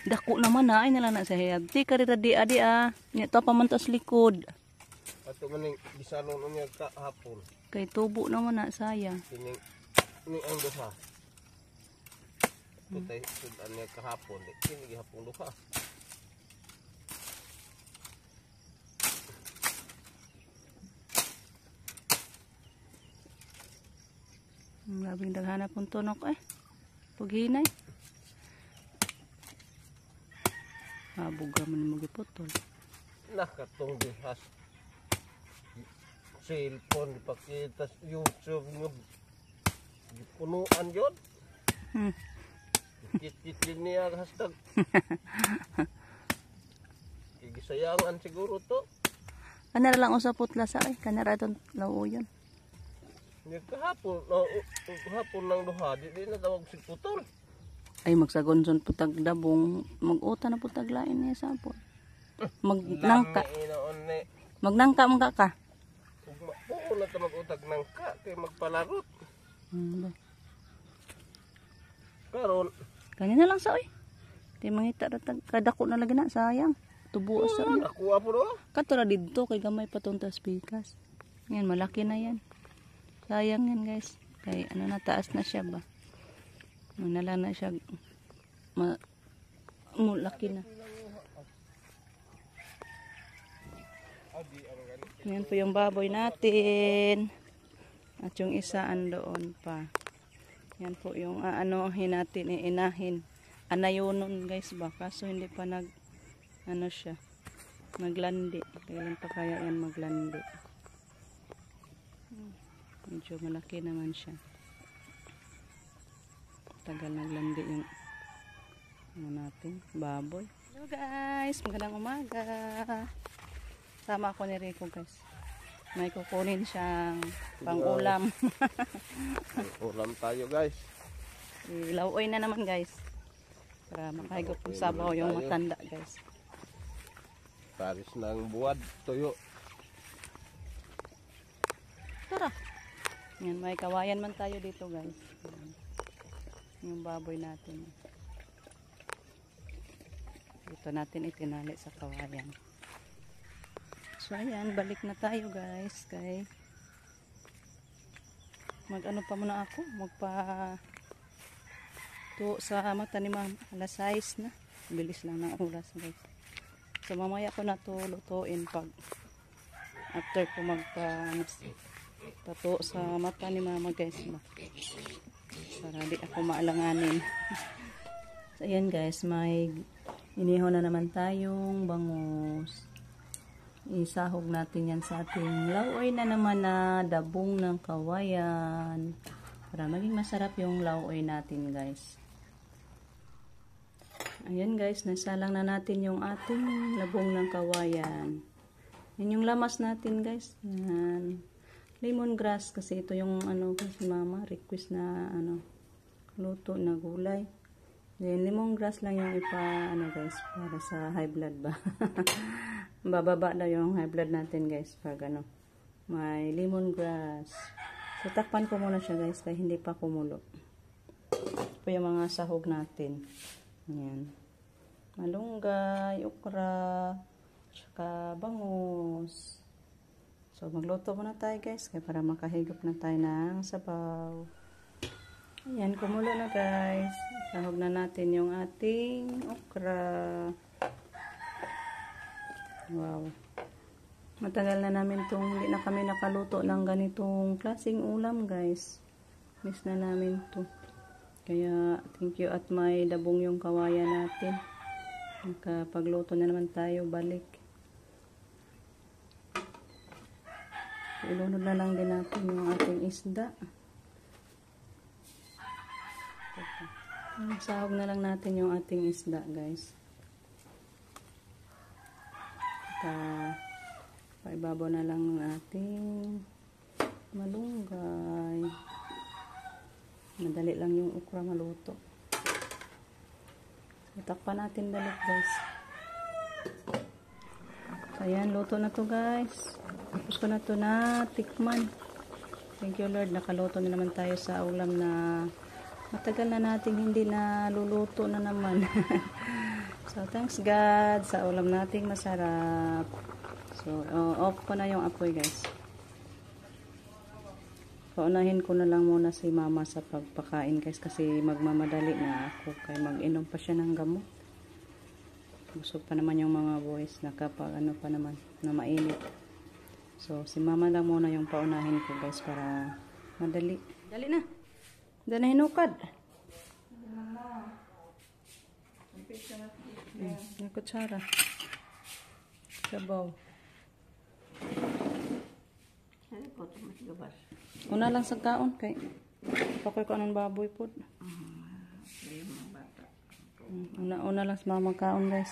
Dako naman na, ay nalang na sa hiyab. Di ka rin di adi Ito pa man tas likod. Ato maning bisalon niya kahapon. Kay tubo naman na, sayang. Ini ang duha. Putay sudan niya kahapon. Kini gihapon duha. Labing daghana pong tunok paghinay. Buga man mo giputol. Nakatong dihas. Cellphone dipakita sa YouTube nga punuan yun. Kit-kit din niya hashtag. Gisayangan siguro to. Kanara lang usapot lasa kanara itong lao yun. Kahapon ng duha, di na tawag si putol. Ay magsagonson putag dabong, mag-uta na putag lain niya sapon. Magnangka. Magnangka mga ka. Oo na ito mag-utag nangka, kaya magpalarot. Karon. Kanina lang sa di mangita ratag kadako na lagi na, sayang. Tubo sa nakuha po no? Katura dito, kay gamay pa itong taspikas. Yan, malaki na yan. Sayang yan guys. Kay ano na, taas na siya ba? Manala na siya. Mulaki na. Yan po yung baboy natin. At yung isa andoon pa. Yan po yung aanohin natin, inahin. Anayunon guys ba? Kaso hindi pa ano siya. Maglandi. Kailan pa kaya yan maglandi? Medyo malaki naman siya. Tagal naglandi yung natin, baboy. Hello guys, magandang umaga. Sama ako ni Rico guys. May kukunin siyang pang-ulam. Ulam tayo guys. Ilauoy na naman guys. Para makahigop ng sabaw yung matanda guys. Paris ng buwad, tuyo. Tara. Yan, may kawayan man tayo dito guys. Yung baboy natin. Dito natin itinali sa kawayan. So ayan, balik na tayo guys. Kay mag-ano pa muna ako. Magpa-tuo sa mata ni mama. Alas 6 na. Bilis lang ng oras guys. So mamaya ko na to lutuin pag after ko magpa-tuo sa mata ni mama guys. Para di ako maalanganin. So ayan guys, may inihaw na naman tayong bangus. Isahog natin yan sa ating lauoy na naman na dabong ng kawayan. Para maging masarap yung lauoy natin guys. Ayan guys, nasalang na natin yung ating labong ng kawayan. Yan yung lamas natin guys. Yan. Lemongrass kasi ito yung ano kasi mama request na luto na gulay. Then lemongrass lang yung guys para sa high blood ba. Bababa na yung high blood natin guys pag may lemongrass. So takpan ko muna siya guys kaya hindi pa kumulo. Ito yung mga sahog natin. Ayan. Malunggay, okra, saka bangus. So magluto muna tayo guys kaya para makahigop na tayo ng sabaw. Ayan, kumulo na guys. Sahog na natin yung ating okra. Wow. Matagal na namin hindi na kami nakaluto ng ganitong klaseng ulam guys. Miss na namin to. Kaya thank you at may dabong yung kawayan natin. Nakapagluto na naman tayo balik. Ilunod na lang din natin yung ating isda. Sahog na lang natin yung ating isda guys. Paibabaw na lang ng ating malunggay. Madali lang yung okra maluto. Itakpan natin balik guys. So, ayan, luto na to guys. Tapos ko na to na tikman. Thank you Lord, nakaluto na naman tayo sa ulam na Matagal na nating hindi na luluto na naman. So, thanks God sa ulam nating masarap. So, off ko na yung apoy guys. Paunahin ko na lang muna si mama sa pagpakain guys kasi magmamadali na ako kaya mag-inom pa siya ng gamot. Busog pa naman yung mga boys na kapag ano pa naman na mainit. So si mama lang muna yung paunahin ko guys para madali. Dali na. Dali na hinukad. Yung kutsara. Sabaw. Una lang sa kaon kay pakoy ko anong baboy po. Una lang sa mama kaon guys.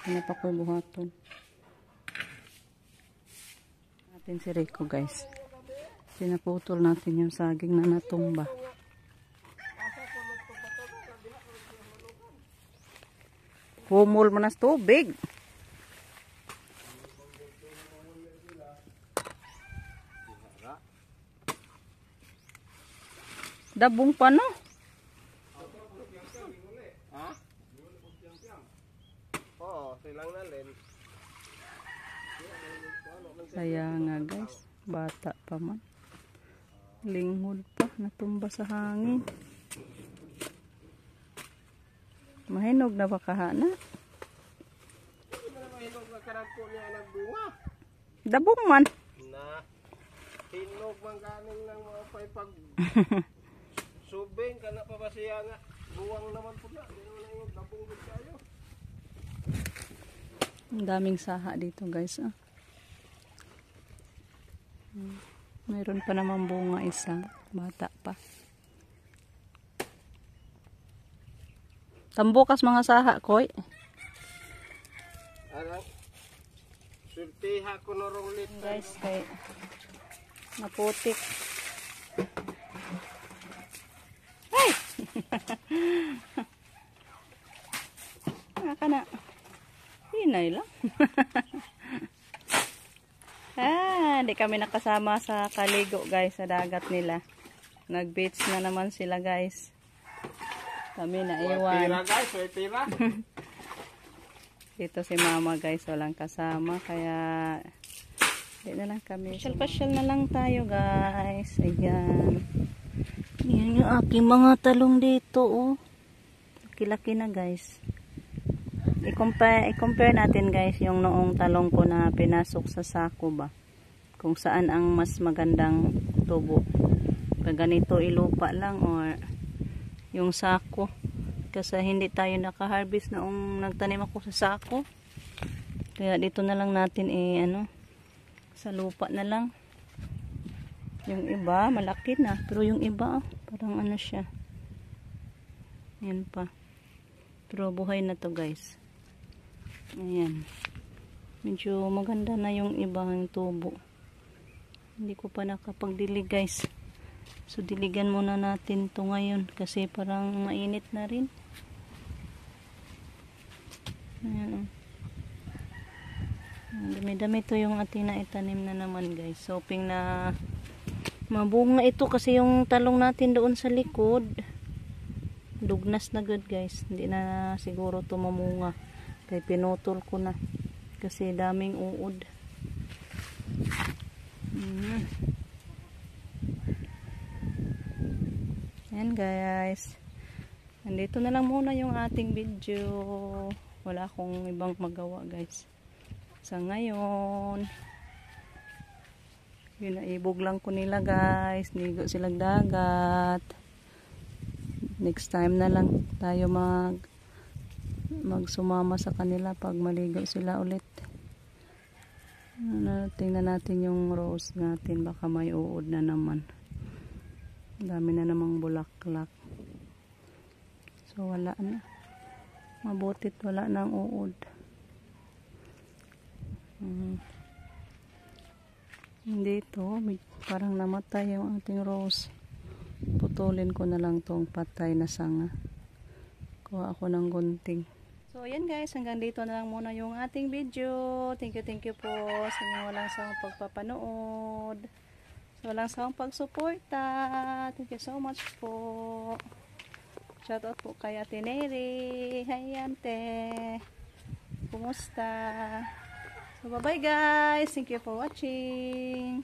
Ano pakoy buhaton. Natin si Rico guys. Pinaputol natin yung saging na natumba. Humol mo na sa tubig. Dabong pa no? Ha? Oo, silang nalin. Saya nga guys. Bata pa man. Linghod pa. Natumba sa hangin. Mahinog na ba kahana? Mahinog na karagpo niya nagbunga. Dabong man. Na, hinog man ganing ng mga pag subing ka na pa ba siya nga. Buwang naman po na. Hindi naman yung dabong din kayo. Ang daming saha dito guys. Ah. Mayroon pa naman bunga isa. Bata pa. Tambukas mga saha, koy. Arang, sultiha ko na rong lit. Guys, kay naputik. Ay! Naka na. Hinay lang. Hindi kami nakasama sa kaligo guys, sa dagat nila. Nag-beach na naman sila guys. Kami na iwan. Tira guys, may tira. Dito si mama guys, walang kasama. Kaya, di na lang kami. Pasyal na lang tayo guys. Ayan. Yan yung aking mga talong dito oh. Laki-laki na guys. I-compare natin guys yung noong talong ko na pinasok sa sako ba. Kung saan ang mas magandang tubo. Pag ganito ilupa lang or yung sako. Kasi hindi tayo naka-harvest noong nagtanim ako sa sako. Kaya dito na lang natin sa lupa na lang. Yung iba malaki na, pero yung iba parang ano siya. Ayan pa. Pero buhay na to guys. Ayan. Medyo maganda na yung ibang tubo. Hindi ko pa nakapagdilig guys. So diligan muna natin to ngayon kasi parang mainit na rin. Ayan. Dami-dami to yung ating naitanim na naman guys. So hoping na mabunga ito kasi yung talong natin doon sa likod. Dugnas na good guys. Hindi na siguro to mamunga. Kaya pinutol ko na. Kasi daming uod. Ayan guys. Nandito na lang muna yung ating video. Wala akong ibang magawa guys. Sa ngayon. Ibog lang ko nila guys. Nigo silang dagat. Next time na lang tayo magsumama sa kanila pag maligo sila ulit. Tingnan natin yung rose natin, baka may uod na naman. Dami na namang bulaklak. So wala na. Mabutit wala nang uod. Dito parang namatay yung ating rose. Putulin ko na lang tong patay na sanga. Kuha ako ng gunting. So, ayan guys. Hanggang dito na lang muna yung ating video. Thank you po sa inyong walang sawang pagpapanood. Sa walang sawang pagsuporta. Thank you so much po. Shoutout po kay Ate Neri. Hi, Ante. Kumusta? So, bye-bye guys. Thank you for watching.